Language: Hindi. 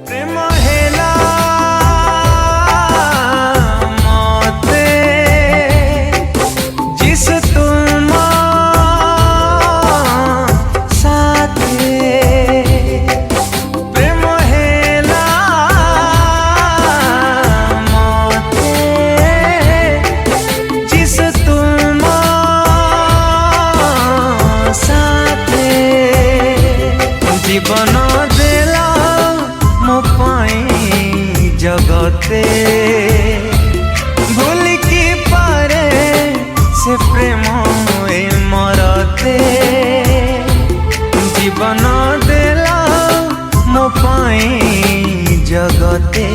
प्रेम हेला मते जिस तुम साथे प्रेम हेला मते जिस तुम साथे जीवन देला मो पाई जगते भूल की पारे से प्रेम मरते जीवन देला मो पाई जगते।